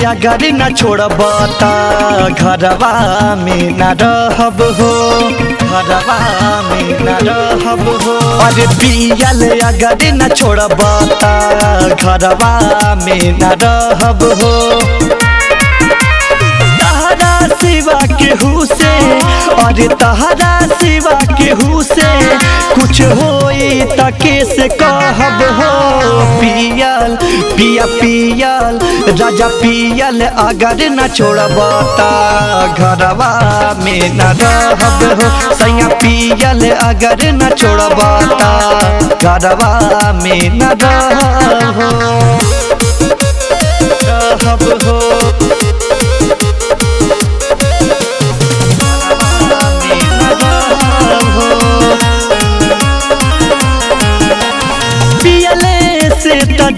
अगर न छोड़ब त घरवा में न रहब हो, घरवा में न रहब हो। अरे पियल अगर न छोड़ब त घरवा में न रहब हो। तहरा सिवा केहू से, अरे तहरा सिवा केहू से कुछ होई त कैसे कहब हो। पियल पिया पियल राजा पियल अगर न छोड़ब त घरवा में न रहब हो। सैया पियल अगर न छोड़ब त घरवा में न रहब हो।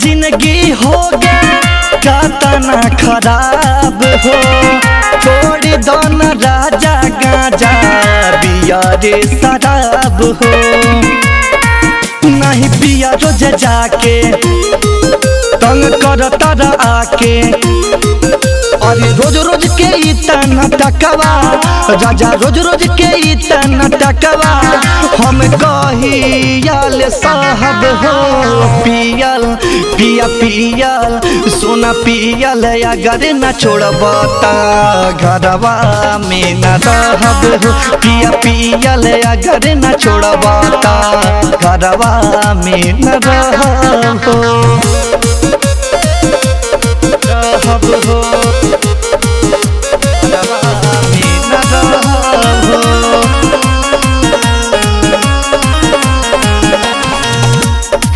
जिंदगी हो गया कातना खराब हो। छोड़ दो न राजा गांजा बिया रे शराब हो। नहीं पिया रोज जाके तंग कर तर आके। अरे रोज रोज के इतना टकवा राजा, रोज रोज के इतना टकवा हम कहियाल साहब हो। पियल पिया पियल सोना पियल अगर न छोड़ब त घरवा में न रहब हो। पिया पियल अगर न छोड़ब त घरवा में न रहब हो।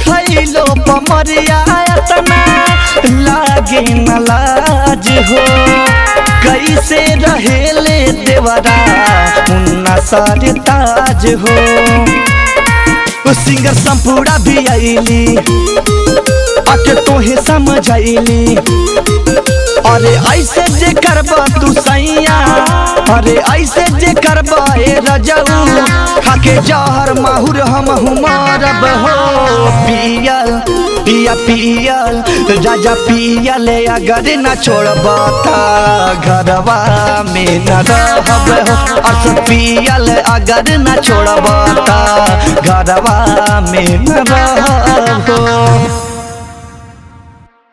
खैलो पमरिया तना लागे न लाज हो। कैसे रहेले देवरा उन्ना सारे ताज हो। सिंगर संपूरा भी आईली अके तोहे समझ आईली। अरे ऐसे जे करबा तू सैया, अरे ऐसे जे करबा ए रजऊ खाके जहर माहुर हम मारब हो। पियल पिया पियल राजा पियल अगर न छोड़ब त घरवा में न रहब हो। अस पियल अगर न छोड़ब त घरवा में न रहब हो।